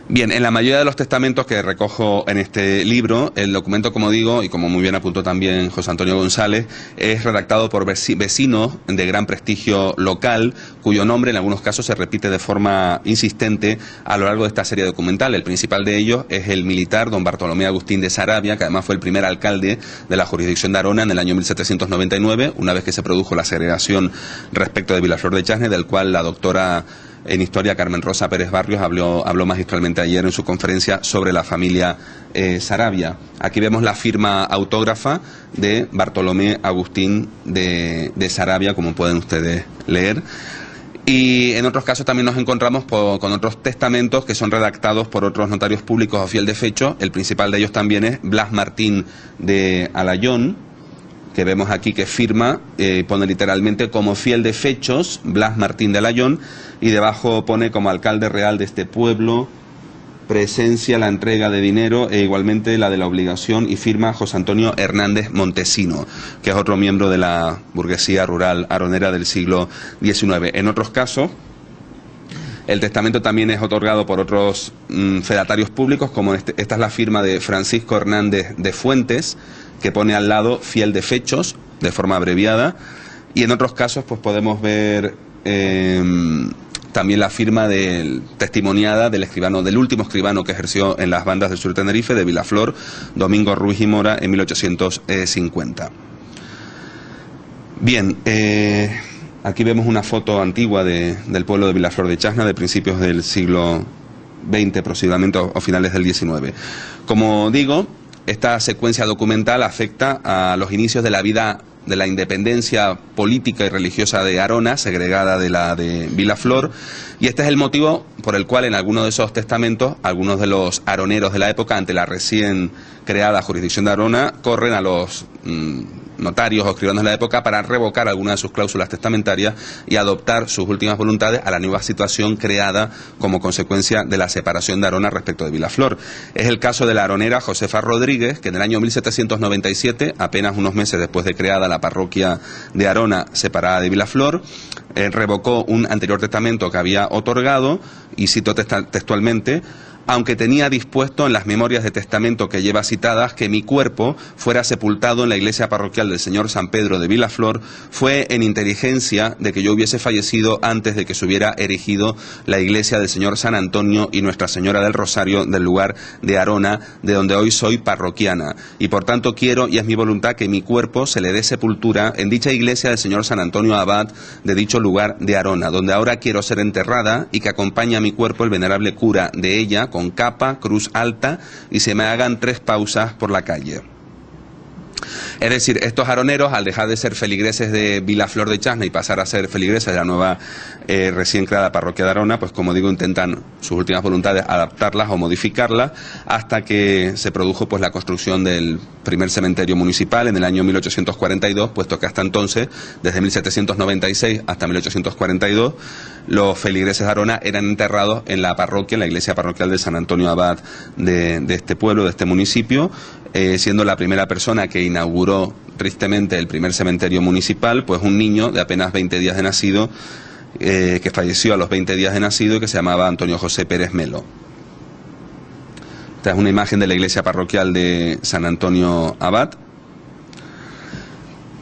Bien, en la mayoría de los testamentos que recojo en este libro, el documento, como digo, y como muy bien apuntó también José Antonio González, es redactado por vecinos de gran prestigio local, cuyo nombre en algunos casos se repite de forma insistente a lo largo de esta serie documental. El principal de ellos es el militar don Bartolomé Agustín de Sarabia, que además fue el primer alcalde de la jurisdicción de Arona en el año 1799, una vez que se produjo la segregación respecto de Vilaflor de Chasne, del cual la doctora en Historia Carmen Rosa Pérez Barrios habló magistralmente ayer en su conferencia sobre la familia Sarabia. Aquí vemos la firma autógrafa de Bartolomé Agustín de Sarabia, como pueden ustedes leer. Y en otros casos también nos encontramos con otros testamentos que son redactados por otros notarios públicos o fiel de fecho. El principal de ellos también es Blas Martín de Alayón, que vemos aquí que firma, pone literalmente como fiel de fechos, Blas Martín de Alayón, y debajo pone como alcalde real de este pueblo, presencia la entrega de dinero e igualmente la de la obligación, y firma José Antonio Hernández Montesino, que es otro miembro de la burguesía rural aronera del siglo XIX. En otros casos, el testamento también es otorgado por otros fedatarios públicos, como esta es la firma de Francisco Hernández de Fuentes, que pone al lado fiel de fechos, de forma abreviada, y en otros casos pues podemos ver también la firma testimoniada del último escribano que ejerció en las bandas del sur de Tenerife, de Vilaflor, Domingo Ruiz y Mora, en 1850. Bien, aquí vemos una foto antigua del pueblo de Vilaflor de Chasne, de principios del siglo XX aproximadamente, o finales del XIX. Como digo, esta secuencia documental afecta a los inicios de la vida de la independencia política y religiosa de Arona, segregada de la de Vilaflor, y este es el motivo por el cual en algunos de esos testamentos, algunos de los aroneros de la época, ante la recién creada jurisdicción de Arona, corren a los notarios o escribanos de la época para revocar algunas de sus cláusulas testamentarias y adoptar sus últimas voluntades a la nueva situación creada como consecuencia de la separación de Arona respecto de Vilaflor. Es el caso de la aronera Josefa Rodríguez, que en el año 1797, apenas unos meses después de creada la parroquia de Arona separada de Vilaflor, revocó un anterior testamento que había otorgado, y cito textualmente: aunque tenía dispuesto en las memorias de testamento que lleva citadas que mi cuerpo fuera sepultado en la iglesia parroquial del señor San Pedro de Vilaflor, fue en inteligencia de que yo hubiese fallecido antes de que se hubiera erigido la iglesia del señor San Antonio y Nuestra Señora del Rosario del lugar de Arona, de donde hoy soy parroquiana, y por tanto quiero y es mi voluntad que mi cuerpo se le dé sepultura en dicha iglesia del señor San Antonio Abad de dicho lugar de Arona, donde ahora quiero ser enterrada, y que acompañe a mi cuerpo el venerable cura de ella con capa, cruz alta, y se me hagan 3 pausas por la calle. Es decir, estos aroneros, al dejar de ser feligreses de Vilaflor de Chasne y pasar a ser feligreses de la nueva recién creada parroquia de Arona, pues como digo, intentan sus últimas voluntades adaptarlas o modificarlas, hasta que se produjo pues la construcción del primer cementerio municipal en el año 1842, puesto que hasta entonces, desde 1796 hasta 1842, los feligreses de Arona eran enterrados en la parroquia, en la iglesia parroquial de San Antonio Abad de este pueblo, de este municipio, siendo la primera persona que inauguró tristemente el primer cementerio municipal, pues un niño de apenas 20 días de nacido, que falleció a los 20 días de nacido y que se llamaba Antonio José Pérez Melo. Esta es una imagen de la iglesia parroquial de San Antonio Abad.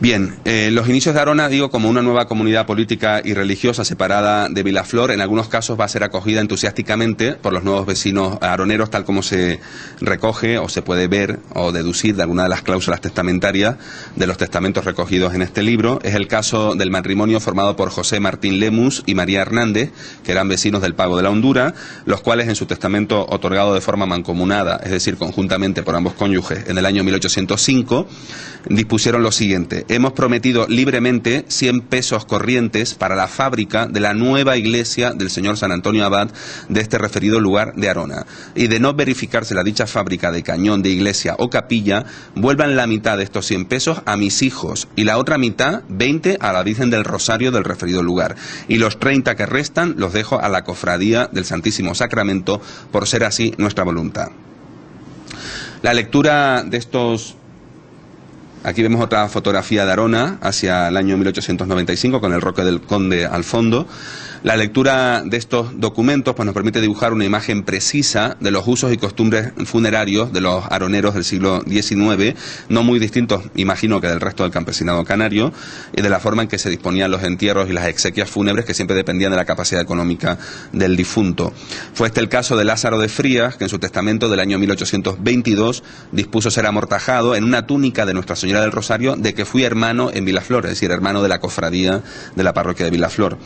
Bien, los inicios de Arona, digo, como una nueva comunidad política y religiosa separada de Vilaflor, en algunos casos va a ser acogida entusiásticamente por los nuevos vecinos aroneros, tal como se recoge o se puede ver o deducir de alguna de las cláusulas testamentarias de los testamentos recogidos en este libro. Es el caso del matrimonio formado por José Martín Lemus y María Hernández, que eran vecinos del Pago de la Hondura, los cuales en su testamento otorgado de forma mancomunada, es decir, conjuntamente por ambos cónyuges, en el año 1805, dispusieron lo siguiente: hemos prometido libremente 100 pesos corrientes para la fábrica de la nueva iglesia del señor San Antonio Abad de este referido lugar de Arona, y de no verificarse la dicha fábrica de cañón, de iglesia o capilla, vuelvan la mitad de estos 100 pesos a mis hijos, y la otra mitad, 20, a la Virgen del Rosario del referido lugar, y los 30 que restan los dejo a la cofradía del Santísimo Sacramento, por ser así nuestra voluntad. La lectura de estos... Aquí vemos otra fotografía de Arona hacia el año 1895 con el Roque del Conde al fondo. La lectura de estos documentos pues, nos permite dibujar una imagen precisa de los usos y costumbres funerarios de los aroneros del siglo XIX, no muy distintos, imagino, que del resto del campesinado canario, y de la forma en que se disponían los entierros y las exequias fúnebres, que siempre dependían de la capacidad económica del difunto. Fue este el caso de Lázaro de Frías, que en su testamento del año 1822 dispuso ser amortajado en una túnica de Nuestra Señora del Rosario, de que fui hermano en Vilaflor, es decir, hermano de la cofradía de la parroquia de Vilaflor.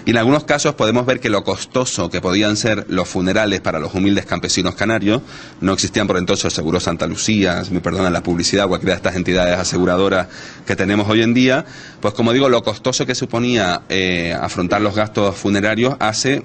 Y en algunos casos podemos ver que lo costoso que podían ser los funerales para los humildes campesinos canarios, no existían por entonces Seguros Santa Lucía, me perdonan la publicidad, cualquiera de estas entidades aseguradoras que tenemos hoy en día, pues como digo, lo costoso que suponía afrontar los gastos funerarios hace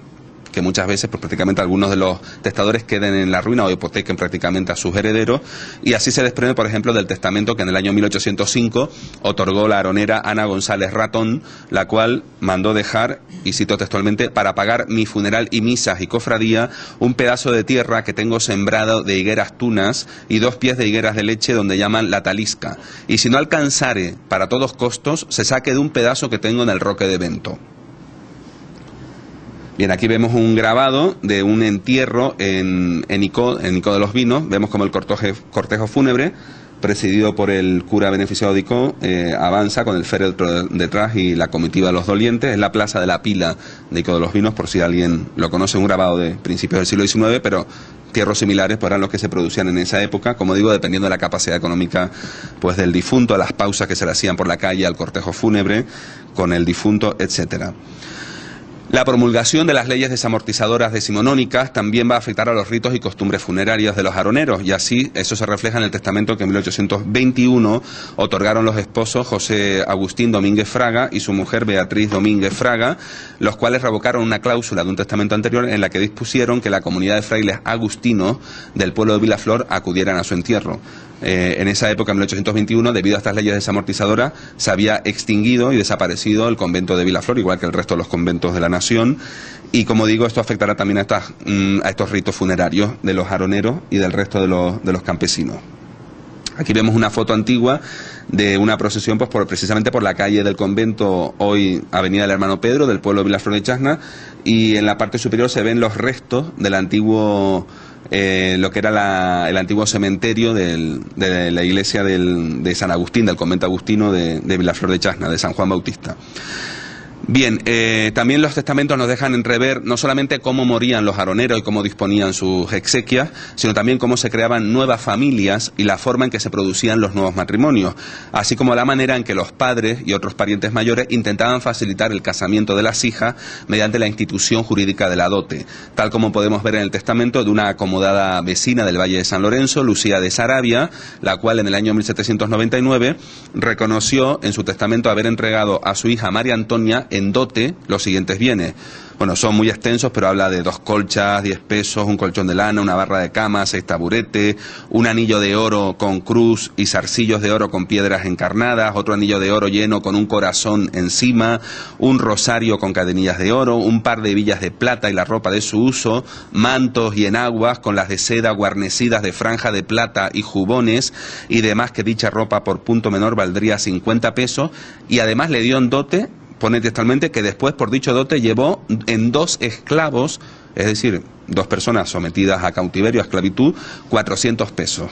que muchas veces pues prácticamente algunos de los testadores queden en la ruina o hipotequen prácticamente a sus herederos, y así se desprende, por ejemplo, del testamento que en el año 1805 otorgó la aronera Ana González Ratón, la cual mandó dejar, y cito textualmente, para pagar mi funeral y misas y cofradía, un pedazo de tierra que tengo sembrado de higueras tunas y 2 pies de higueras de leche donde llaman la talisca, y si no alcanzare para todos costos, se saque de un pedazo que tengo en el roque de Vento. Bien, aquí vemos un grabado de un entierro en Icó de los Vinos. Vemos como el cortejo fúnebre, presidido por el cura beneficiado de Icó, avanza con el féretro detrás y la comitiva de los dolientes. Es la plaza de la Pila de Icó de los Vinos, por si alguien lo conoce, un grabado de principios del siglo XIX, pero entierros similares pues, eran los que se producían en esa época, como digo, dependiendo de la capacidad económica pues, del difunto, a las pausas que se le hacían por la calle al cortejo fúnebre con el difunto, etcétera. La promulgación de las leyes desamortizadoras decimonónicas también va a afectar a los ritos y costumbres funerarias de los aroneros, y así eso se refleja en el testamento que en 1821 otorgaron los esposos José Agustín Domínguez Fraga y su mujer Beatriz Domínguez Fraga, los cuales revocaron una cláusula de un testamento anterior en la que dispusieron que la comunidad de frailes agustinos del pueblo de Vilaflor acudieran a su entierro. En esa época, en 1821, debido a estas leyes desamortizadoras, se había extinguido y desaparecido el convento de Vilaflor, igual que el resto de los conventos de la nación, y como digo, esto afectará también a estos ritos funerarios de los aroneros y del resto de los campesinos. Aquí vemos una foto antigua de una procesión pues precisamente por la calle del convento, hoy Avenida del Hermano Pedro, del pueblo de Vilaflor de Chasna, y en la parte superior se ven los restos del antiguo lo que era el antiguo cementerio de la iglesia de San Agustín, del convento agustino de Vilaflor de Chasna, de San Juan Bautista. Bien, también los testamentos nos dejan entrever no solamente cómo morían los aroneros y cómo disponían sus exequias, sino también cómo se creaban nuevas familias y la forma en que se producían los nuevos matrimonios, así como la manera en que los padres y otros parientes mayores intentaban facilitar el casamiento de las hijas mediante la institución jurídica de la dote, tal como podemos ver en el testamento de una acomodada vecina del Valle de San Lorenzo, Lucía de Sarabia, la cual en el año 1799 reconoció en su testamento haber entregado a su hija María Antonia en dote los siguientes bienes. Bueno, son muy extensos, pero habla de 2 colchas, 10 pesos, un colchón de lana, una barra de cama, 6 taburetes, un anillo de oro con cruz y zarcillos de oro con piedras encarnadas, otro anillo de oro lleno con un corazón encima, un rosario con cadenillas de oro, un par de hebillas de plata y la ropa de su uso, mantos y enaguas con las de seda guarnecidas de franja de plata y jubones, y demás que dicha ropa por punto menor valdría 50 pesos, y además le dio en dote, pone textualmente, que después por dicho dote llevó en 2 esclavos, es decir, 2 personas sometidas a cautiverio, a esclavitud, 400 pesos.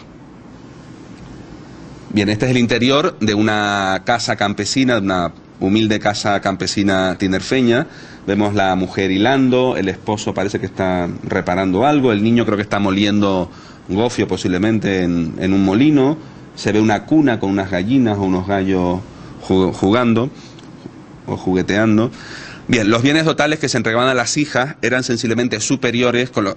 Bien, este es el interior de una casa campesina, de una humilde casa campesina tinerfeña. Vemos la mujer hilando, el esposo parece que está reparando algo, el niño creo que está moliendo gofio posiblemente en un molino, se ve una cuna con unas gallinas o unos gallos jugando o jugueteando. Bien, los bienes dotales que se entregaban a las hijas eran sensiblemente superiores con los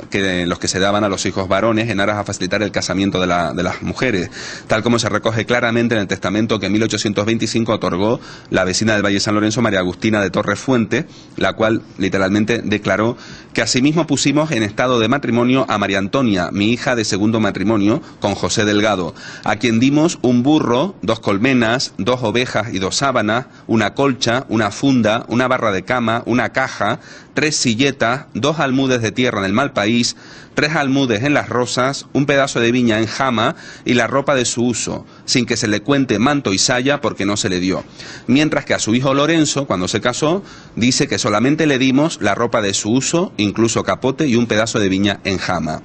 que se daban a los hijos varones en aras a facilitar el casamiento de las mujeres, tal como se recoge claramente en el testamento que en 1825 otorgó la vecina del Valle de San Lorenzo, María Agustina de Torres Fuente, la cual literalmente declaró que asimismo pusimos en estado de matrimonio a María Antonia, mi hija de segundo matrimonio, con José Delgado, a quien dimos un burro, 2 colmenas, 2 ovejas y 2 sábanas, una colcha, una funda, una barra de cama, cama, una caja, 3 silletas, 2 almudes de tierra en el Malpaís, 3 almudes en Las Rosas, un pedazo de viña en Jama y la ropa de su uso, sin que se le cuente manto y saya porque no se le dio. Mientras que a su hijo Lorenzo, cuando se casó, dice que solamente le dimos la ropa de su uso, incluso capote y un pedazo de viña en Jama.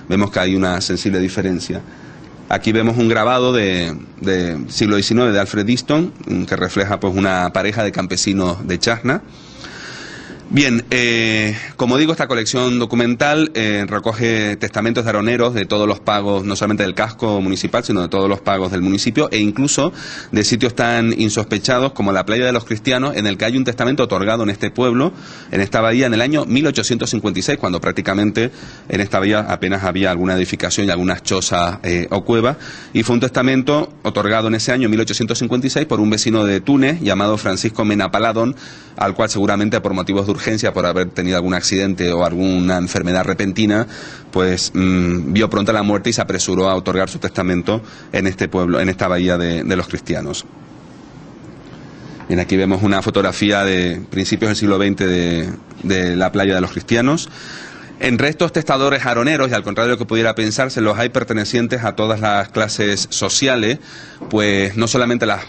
Vemos que hay una sensible diferencia. Aquí vemos un grabado de siglo XIX de Alfred Easton, que refleja pues una pareja de campesinos de Chasna. Bien, como digo, esta colección documental recoge testamentos de aroneros de todos los pagos, no solamente del casco municipal, sino de todos los pagos del municipio, e incluso de sitios tan insospechados como la Playa de los Cristianos, en el que hay un testamento otorgado en este pueblo, en esta bahía, en el año 1856, cuando prácticamente en esta bahía apenas había alguna edificación y algunas chozas o cuevas, y fue un testamento otorgado en ese año 1856 por un vecino de Túnez llamado Francisco Mena Paladón, al cual seguramente por motivos de urgencia, por haber tenido algún accidente o alguna enfermedad repentina, pues vio pronto la muerte y se apresuró a otorgar su testamento en este pueblo, en esta bahía de los Cristianos. Bien, aquí vemos una fotografía de principios del siglo XX de la Playa de los Cristianos. Entre estos testadores aroneros, y al contrario de lo que pudiera pensarse, los hay pertenecientes a todas las clases sociales, pues no solamente las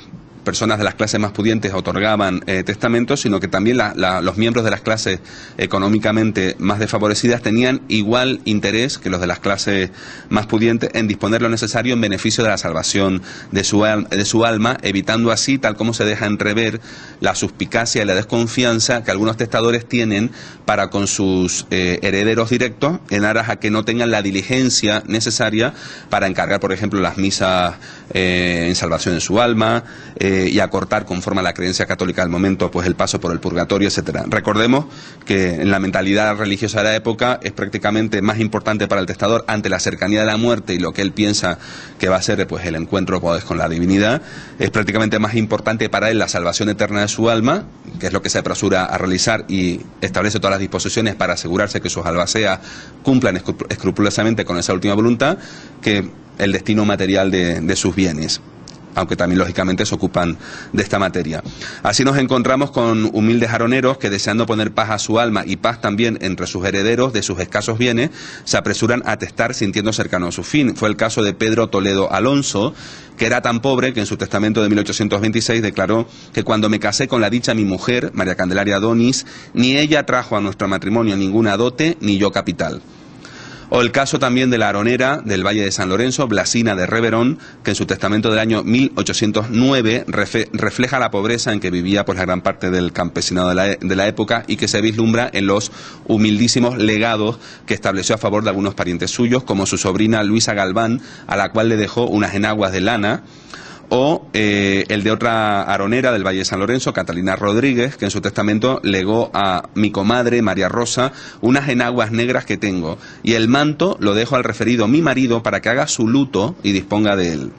personas de las clases más pudientes otorgaban testamentos, sino que también los miembros de las clases económicamente más desfavorecidas tenían igual interés que los de las clases más pudientes en disponer lo necesario en beneficio de la salvación de su alma, evitando así, tal como se deja entrever, la suspicacia y la desconfianza que algunos testadores tienen para con sus herederos directos, en aras a que no tengan la diligencia necesaria para encargar, por ejemplo, las misas en salvación de su alma, y acortar, conforme a la creencia católica del momento, pues el paso por el purgatorio, etcétera. Recordemos que en la mentalidad religiosa de la época es prácticamente más importante para el testador, ante la cercanía de la muerte y lo que él piensa que va a ser pues el encuentro pues, con la divinidad, es prácticamente más importante para él la salvación eterna de su alma, que es lo que se apresura a realizar y establece todas las disposiciones para asegurarse que sus albaceas cumplan escrupulosamente con esa última voluntad, que el destino material de sus bienes, aunque también lógicamente se ocupan de esta materia. Así nos encontramos con humildes aroneros que, deseando poner paz a su alma y paz también entre sus herederos de sus escasos bienes, se apresuran a testar sintiendo cercano a su fin. Fue el caso de Pedro Toledo Alonso, que era tan pobre que en su testamento de 1826 declaró que cuando me casé con la dicha mi mujer, María Candelaria Donis, ni ella trajo a nuestro matrimonio ninguna dote, ni yo capital. O el caso también de la aronera del Valle de San Lorenzo, Blasina de Reverón, que en su testamento del año 1809 refleja la pobreza en que vivía pues la gran parte del campesinado de la época, y que se vislumbra en los humildísimos legados que estableció a favor de algunos parientes suyos, como su sobrina Luisa Galván, a la cual le dejó unas enaguas de lana, o el de otra aronera del Valle de San Lorenzo, Catalina Rodríguez, que en su testamento legó a mi comadre María Rosa unas enaguas negras que tengo, y el manto lo dejo al referido mi marido para que haga su luto y disponga de él.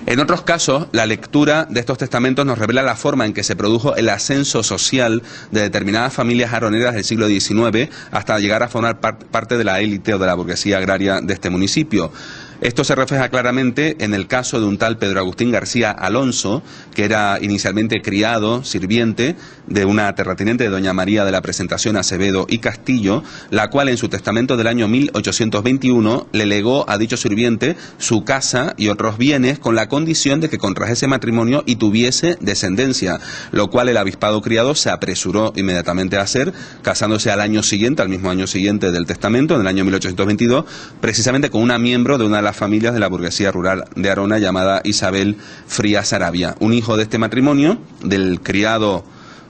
En otros casos, la lectura de estos testamentos nos revela la forma en que se produjo el ascenso social de determinadas familias aroneras del siglo XIX hasta llegar a formar parte de la élite o de la burguesía agraria de este municipio. Esto se refleja claramente en el caso de un tal Pedro Agustín García Alonso, que era inicialmente criado, sirviente de una terrateniente de doña María de la Presentación Acevedo y Castillo, la cual en su testamento del año 1821 le legó a dicho sirviente su casa y otros bienes con la condición de que contrajese matrimonio y tuviese descendencia, lo cual el avispado criado se apresuró inmediatamente a hacer, casándose al año siguiente, al mismo año siguiente del testamento, en el año 1822, precisamente con una miembro de una de las familias de la burguesía rural de Arona llamada Isabel Frías Arabia. Un hijo de este matrimonio, del criado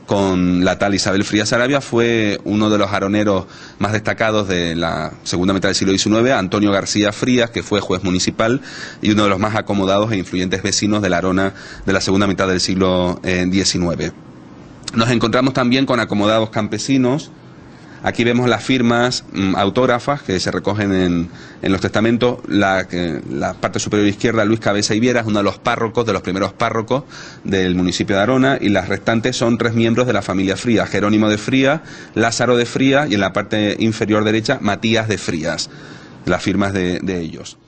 con la tal Isabel Frías Arabia, fue uno de los aroneros más destacados de la segunda mitad del siglo XIX, Antonio García Frías, que fue juez municipal y uno de los más acomodados e influyentes vecinos de la Arona de la segunda mitad del siglo XIX. Nos encontramos también con acomodados campesinos. Aquí vemos las firmas autógrafas que se recogen en los testamentos. La parte superior izquierda, Luis Cabeza y Viera, es uno de los párrocos, de los primeros párrocos del municipio de Arona, y las restantes son 3 miembros de la familia Frías: Jerónimo de Frías, Lázaro de Frías y en la parte inferior derecha, Matías de Frías, las firmas de ellos.